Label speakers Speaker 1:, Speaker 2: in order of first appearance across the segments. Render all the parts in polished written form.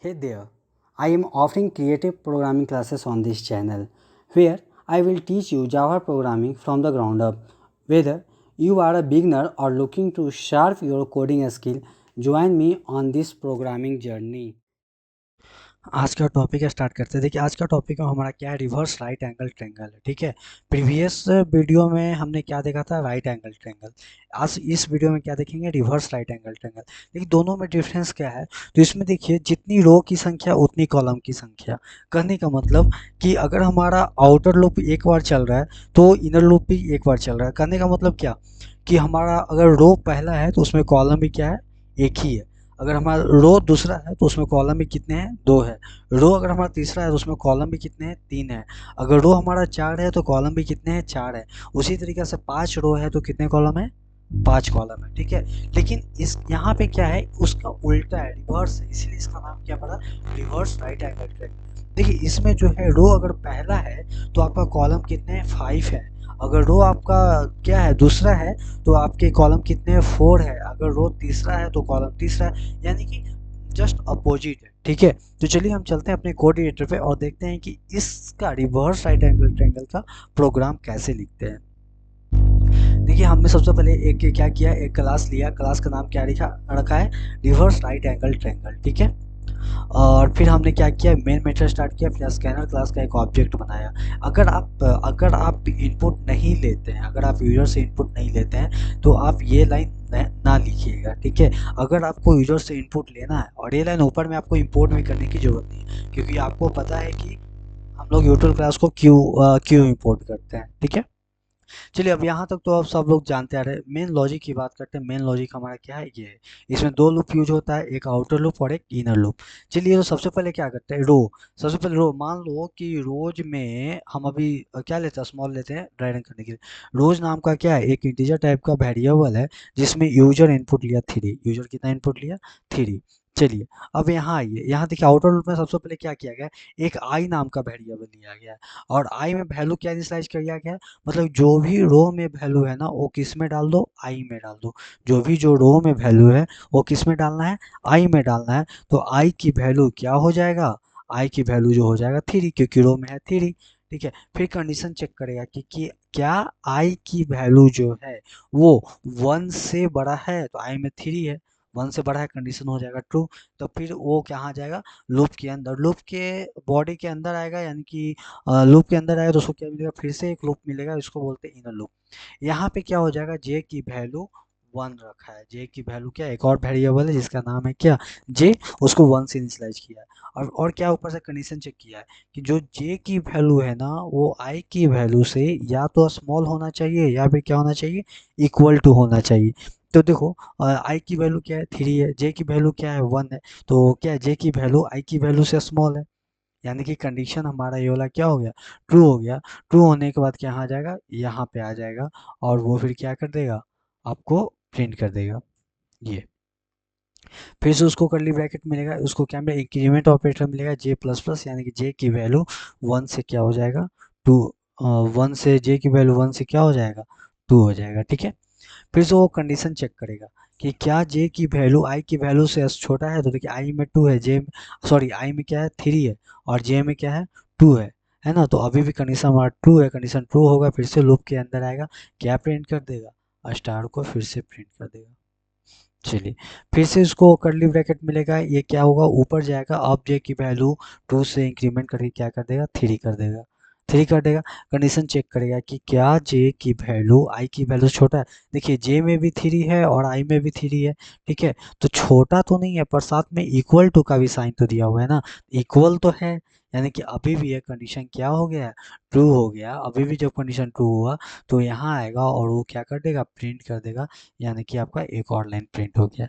Speaker 1: Hey there, I am offering creative programming classes on this channel where I will teach you Java programming from the ground up. Whether you are a beginner or looking to sharpen your coding skill, join me on this programming journey. आज का topic start करते हैं। देखिए आज का topic हमारा क्या है, रिवर्स राइट एंगल ट्रायंगल। ठीक है, प्रीवियस वीडियो में हमने क्या देखा था, राइट एंगल ट्रायंगल। आज इस वीडियो में क्या देखेंगे, रिवर्स राइट एंगल ट्रायंगल। देखिए दोनों में डिफरेंस क्या है, तो इसमें देखिए जितनी रो की संख्या उतनी कॉलम की संख्या। कहने का मतलब कि अगर हमारा आउटर लूप एक बार चल रहा है तो इनर लूप भी एक बार चल रहा है। कहने का मतलब क्या कि हमारा अगर रो पहला है तो उसमें कॉलम भी क्या है, एक ही है। अगर हमारा रो दूसरा है तो उसमें कॉलम भी कितने हैं, दो है। रो अगर हमारा तीसरा है तो उसमें कॉलम भी कितने हैं, तीन है। अगर रो हमारा चार है तो कॉलम भी कितने हैं, चार है। उसी तरीके से पांच रो है तो कितने कॉलम है, पांच कॉलम है। ठीक है, लेकिन इस यहाँ पे क्या है, उसका उल्टा है, रिवर्स है, इसीलिए इसका नाम क्या पड़ा, रिवर्स राइट एंगल ट्रायंगल। देखिए इसमें जो है रो अगर पहला है तो आपका कॉलम कितने हैं, फाइव है। अगर रो आपका क्या है, दूसरा है तो आपके कॉलम कितने हैं, फोर है। अगर रो तीसरा है तो कॉलम तीसरा है, यानी कि जस्ट अपोजिट है। ठीक है, तो चलिए हम चलते हैं अपने कोड एडिटर पे और देखते हैं कि इसका रिवर्स राइट एंगल ट्रायंगल का प्रोग्राम कैसे लिखते हैं। देखिए हमने सबसे पहले एक क्या किया, एक क्लास लिया। क्लास का नाम क्या रखा है, रिवर्स राइट एंगल ट्रायंगल। ठीक है, और फिर हमने क्या किया, मेन मेथड स्टार्ट किया, फिर स्कैनर क्लास का एक ऑब्जेक्ट बनाया। अगर आप इनपुट नहीं लेते हैं, अगर आप यूजर से इनपुट नहीं लेते हैं तो आप ये लाइन ना लिखिएगा। ठीक है, अगर आपको यूजर से इनपुट लेना है, और ये लाइन ऊपर में आपको इंपोर्ट भी करने की जरूरत नहीं है, क्योंकि आपको पता है कि हम लोग यूट्यूब क्लास को क्यों इंपोर्ट करते हैं। ठीक है, चलिए अब यहाँ तक तो अब सब लोग जानते आ रहे हैं। मेन लॉजिक की बात करते हैं। मेन लॉजिक हमारा क्या है, ये है। इसमें दो लूप यूज होता है, एक आउटर लूप और एक इनर लूप। चलिए तो सबसे पहले क्या करते हैं, रो। सबसे पहले रो, मान लो कि रोज में हम अभी क्या लेते हैं, स्मॉल लेते हैं ड्राइविंग करने के लिए। रोज नाम का क्या है, एक इंटीजर टाइप का वेरिएबल है जिसमें यूजर इनपुट लिया थ्री। यूजर कितना इनपुट लिया, थ्री। चलिए अब यहाँ आइए, यहाँ देखिए आउटर लूप में सबसे पहले क्या किया गया, एक आई नाम का वेरिएबल लिया गया है। और आई में वैल्यू क्या इनिशियलाइज किया गया है, मतलब जो भी रो में वैल्यू है ना वो किस में डाल दो, आई में डाल दो। जो रो में वैल्यू है वो किस में डालना है, आई में डालना है। तो आई की वैल्यू क्या हो जाएगा, आई की वैल्यू जो हो जाएगा थ्री, क्योंकि रो में है थ्री। ठीक है, फिर कंडीशन चेक करेगा कि क्या आई की वैल्यू जो है वो वन से बड़ा है, तो आई में थ्री है, वन से बड़ा है, कंडीशन हो जाएगा ट्रू। तो फिर वो कहाँ जाएगा, लूप के अंदर, लूप के बॉडी के अंदर आएगा, यानी कि लूप के अंदर आएगा तो उसको क्या मिलेगा, फिर से एक लूप मिलेगा, इसको बोलते हैं इनर लूप। यहाँ पे क्या हो जाएगा, जे की वैल्यू वन रखा है। जे की वैल्यू क्या, एक और वेरिएबल है जिसका नाम है क्या, जे, उसको वन से इनिशियलाइज किया है। और क्या ऊपर से कंडीशन चेक किया है कि जो जे की वैल्यू है ना वो आई की वैल्यू से या तो स्मॉल होना चाहिए या फिर क्या होना चाहिए, इक्वल टू होना चाहिए। तो देखो आई की वैल्यू क्या है, थ्री है, जे की वैल्यू क्या है, वन है। तो क्या है, जे की वैल्यू आई की वैल्यू से स्मॉल है, यानी कि कंडीशन हमारा ये वाला क्या हो गया, ट्रू हो गया। ट्रू होने के बाद क्या आ जाएगा, यहाँ पे आ जाएगा, और वो फिर क्या कर देगा, आपको प्रिंट कर देगा ये। फिर से उसको करली ब्रैकेट मिलेगा, उसको क्या मिलेगा, इंक्रीमेंट ऑपरेटर मिलेगा, जे प्लस प्लस, यानी कि जे की वैल्यू वन से क्या हो जाएगा, टू। वन से जे की वैल्यू वन से क्या हो जाएगा, टू हो जाएगा। ठीक है, फिर से वो कंडीशन चेक करेगा कि क्या जे की वैल्यू आई की वैल्यू से छोटा है। तो देखिए आई में टू है, जे सॉरी आई में क्या है, थ्री है, और जे में क्या है, टू है ना। तो अभी भी कंडीशन हमारा ट्रू है, कंडीशन ट्रू होगा, फिर से लूप के अंदर आएगा, क्या प्रिंट कर देगा, स्टार को फिर से प्रिंट कर देगा। चलिए फिर से इसको कर्ली ब्रैकेट मिलेगा, ये क्या होगा, ऊपर जाएगा, अब जे की वैल्यू टू से इंक्रीमेंट करके क्या कर देगा, थ्री कर देगा, थ्री कर देगा। कंडीशन चेक करेगा कि क्या जे की वैल्यू आई की वैल्यू छोटा है। देखिए जे में भी थ्री है और आई में भी थ्री है। ठीक है, तो छोटा तो नहीं है पर साथ में इक्वल टू का भी साइन तो दिया हुआ है ना, इक्वल तो है, यानी कि अभी भी ये कंडीशन क्या हो गया, ट्रू हो गया। अभी भी जब कंडीशन ट्रू हुआ तो यहाँ आएगा और वो क्या कर देगा, प्रिंट कर देगा, यानी कि आपका एक और लाइन प्रिंट हो गया।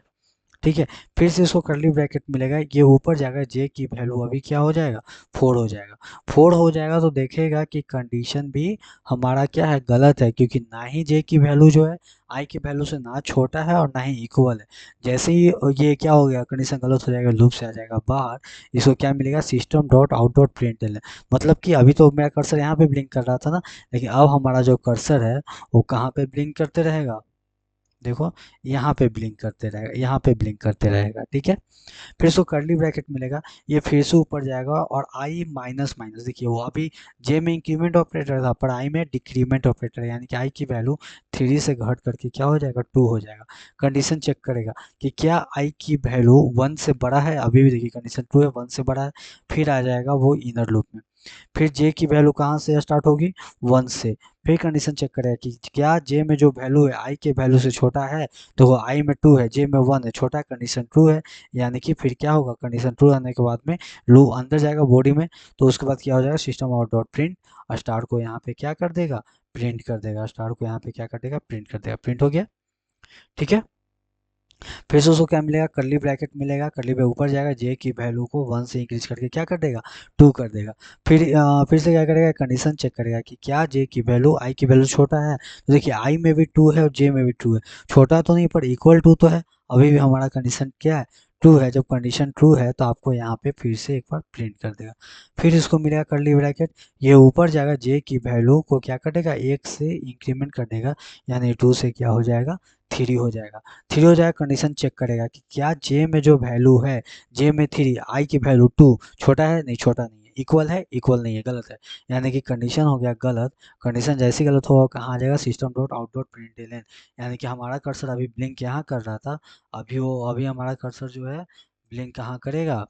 Speaker 1: ठीक है, फिर से इसको करली ब्रैकेट मिलेगा, ये ऊपर जाएगा, जे की वैल्यू अभी क्या हो जाएगा, फोर हो जाएगा। फोर हो जाएगा तो देखेगा कि कंडीशन भी हमारा क्या है, गलत है, क्योंकि ना ही जे की वैल्यू जो है आई की वैल्यू से ना छोटा है और ना ही इक्वल है। जैसे ही ये क्या हो गया, कंडीशन गलत हो जाएगा, लूप से आ जाएगा बाहर, इसको क्या मिलेगा, system dot out dot print. मतलब कि अभी तो मेरा कर्सर यहाँ पे ब्लिंक कर रहा था ना, लेकिन अब हमारा जो कर्सर है वो कहाँ पे ब्लिंक करते रहेगा, देखो यहाँ पे ब्लिंक करते रहेगा, यहाँ पे ब्लिंक करते रहेगा, ठीक है। फिर इसको कर्ली ब्रैकेट मिलेगा, ये फिर से ऊपर जाएगा और आई माइनस माइनस, देखिए वो अभी जे में इंक्रीमेंट ऑपरेटर था पर आई में डिक्रीमेंट ऑपरेटर है, यानी कि आई की वैल्यू 3 से घट करके क्या हो जाएगा 2 हो जाएगा। कंडीशन चेक करेगा कि क्या आई की वैल्यू 1 से बड़ा है, अभी भी देखिए कंडीशन 2 है, 1 से बड़ा है, फिर आ जाएगा वो इनर लूप में। फिर जे की वैल्यू कहाँ से स्टार्ट होगी, 1 से। फिर कंडीशन चेक करेगा कि क्या जे में जो वैल्यू है आई के वैल्यू से छोटा है, तो वो आई में 2 है, जे में 1 है, छोटा है, कंडीशन ट्रू है, यानी कि फिर क्या होगा, कंडीशन ट्रू आने के बाद में लूप अंदर जाएगा बॉडी में, तो उसके बाद क्या हो जाएगा, system out dot print star को यहाँ पे क्या कर देगा, प्रिंट कर देगा, स्टार को यहाँ पे क्या कर देगा, प्रिंट कर देगा, प्रिंट हो गया, ठीक है। फिर से उसको क्या मिलेगा, कर्ली ब्रैकेट मिलेगा, कर्ली ब्रैकेट ऊपर जाएगा, जे की वैल्यू को 1 से इंक्रीज करके क्या कर देगा, 2 कर देगा। फिर से क्या करेगा, कंडीशन चेक करेगा कि क्या जे की वैल्यू आई की वैल्यू छोटा है, तो देखिए आई में भी 2 है और जे में भी 2 है, छोटा तो नहीं पर इक्वल टू तो है, अभी भी हमारा कंडीशन क्या है, ट्रू है। जब कंडीशन ट्रू है तो आपको यहाँ पे फिर से एक बार प्रिंट कर देगा। फिर इसको मिलेगा कर्ली ब्रैकेट, ये ऊपर जाएगा, जे की वैल्यू को क्या कर देगा, 1 से इंक्रीमेंट कर देगा, यानी 2 से क्या हो जाएगा, 3 हो जाएगा। 3 हो जाएगा, कंडीशन चेक करेगा कि क्या जे में जो वैल्यू है, जे में 3, आई की वैल्यू 2, छोटा है, नहीं छोटा नहीं है, इक्वल है, इक्वल नहीं है, गलत है, यानी कि कंडीशन हो गया गलत। कंडीशन जैसे गलत होगा कहाँ आ जाएगा, system dot out dot println, यानी कि हमारा कर्सर अभी ब्लिंक यहाँ कर रहा था, अभी हमारा कर्सर जो है ब्लिंक कहाँ करेगा,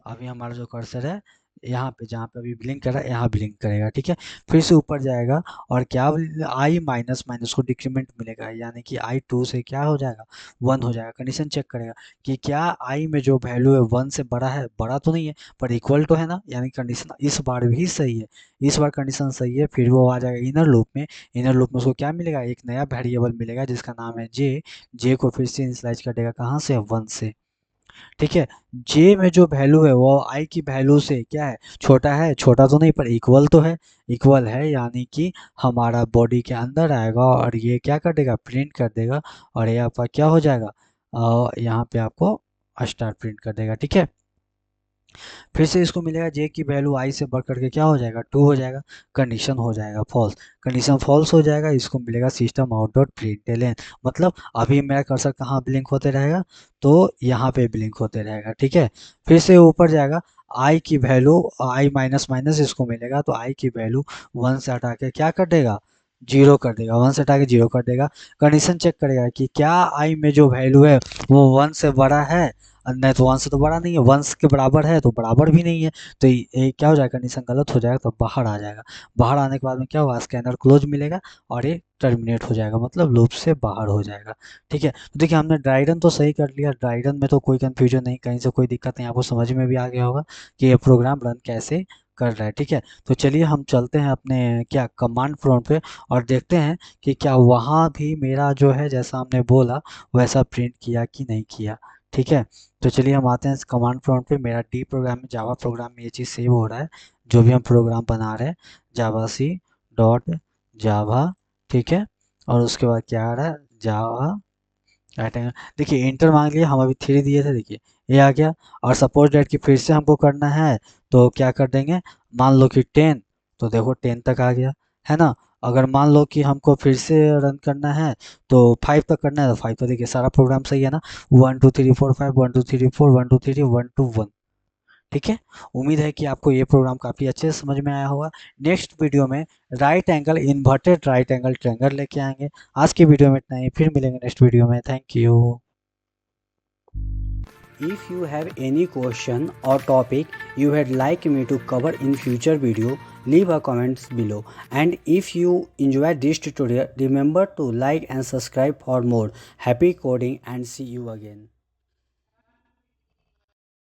Speaker 1: अभी हमारा जो कर्सर है यहाँ पे, जहाँ पे अभी ब्लिंक कर रहा है यहाँ ब्लिंक करेगा, ठीक है। फिर से ऊपर जाएगा और क्या, आई माइनस माइनस को डिक्रीमेंट मिलेगा, यानी कि आई 2 से क्या हो जाएगा, 1 हो जाएगा। कंडीशन चेक करेगा कि क्या आई में जो वैल्यू है 1 से बड़ा है, बड़ा तो नहीं है पर इक्वल तो है ना, यानी कंडीशन इस बार भी सही है, इस बार कंडीशन सही है। फिर वो आ जाएगा इनर लूप में, इनर लूप में उसको क्या मिलेगा, एक नया वेरिएबल मिलेगा जिसका नाम है जे, जे को फिर से इनिशियलाइज कर देगा कहाँ से, 1 से, ठीक है। जे में जो वैल्यू है वो आई की वैल्यू से क्या है, छोटा है, छोटा तो नहीं पर इक्वल तो है, इक्वल है, यानी कि हमारा बॉडी के अंदर आएगा और ये क्या कर देगा, प्रिंट कर देगा, और ये आपका क्या हो जाएगा, यहाँ पे आपको स्टार प्रिंट कर देगा, ठीक है। फिर से इसको मिलेगा, जे की वैल्यू आई से बढ़ करके क्या हो जाएगा, 2 हो जाएगा, कंडीशन हो जाएगा फॉल्स, कंडीशन फॉल्स हो जाएगा, इसको मिलेगा सिस्टम आउट डॉट प्रिंटलन, मतलब अभी मेरा कर्सर कहाँ ब्लिंक होते रहेगा, तो यहाँ पे ब्लिंक होते रहेगा, ठीक है। फिर से ऊपर जाएगा, आई की वैल्यू, आई माइनस माइनस इसको मिलेगा, तो आई की वैल्यू 1 से हटा के क्या कर देगा, 0 कर देगा, 1 से हटा के 0 कर देगा। कंडीशन चेक करेगा कि क्या आई में जो वैल्यू है वो 1 से बड़ा है, नहीं तो 1 से तो बड़ा नहीं है, 1 के बराबर है तो बराबर भी नहीं है, तो ये क्या हो जाएगा, कंडीशन गलत हो जाएगा, तो बाहर आ जाएगा। बाहर आने के बाद में क्या होगा, स्कैनर क्लोज मिलेगा और ये टर्मिनेट हो जाएगा, मतलब लूप से बाहर हो जाएगा, ठीक है। तो देखिए हमने ड्राई रन तो सही कर लिया, ड्राई रन में तो कोई कंफ्यूजन नहीं, कहीं से कोई दिक्कत नहीं, आपको समझ में भी आ गया होगा कि ये प्रोग्राम रन कैसे कर रहा है, ठीक है। तो चलिए हम चलते हैं अपने क्या कमांड प्रॉम्प्ट पे और देखते हैं कि क्या वहाँ भी मेरा जो है जैसा हमने बोला वैसा प्रिंट किया कि नहीं किया, ठीक है। तो चलिए हम आते हैं इस कमांड प्रॉम्प्ट पे, मेरा डी प्रोग्राम में, जावा प्रोग्राम में ये चीज़ सेव हो रहा है, जो भी हम प्रोग्राम बना रहे हैं, जावा सी डॉट जावा, ठीक है। और उसके बाद क्या आ रहा है, जावा राइट एंगल, देखिए इंटर मांग लिया, हम अभी 3 दिए थे, देखिए ये आ गया। और सपोज डेट की फिर से हमको करना है, तो क्या कर देंगे, मान लो कि 10, तो देखो 10 तक आ गया, है ना। अगर मान लो कि हमको फिर से रन करना है तो 5 तक करना है, तो 5 तो देखिए सारा प्रोग्राम सही है ना, 1 2 3 4 5, 1 2 3 4, 1 2 3 1 2 1, ठीक है। उम्मीद है कि आपको ये प्रोग्राम काफ़ी अच्छे से समझ में आया होगा। नेक्स्ट वीडियो में right angle inverted right angle triangle लेके आएंगे। आज की वीडियो में इतना ही, फिर मिलेंगे नेक्स्ट वीडियो में, thank you. If you have any question or topic you would like me to cover in future video, leave a comments below. And if you enjoyed this tutorial, remember to like and subscribe for more. Happy coding and see you again.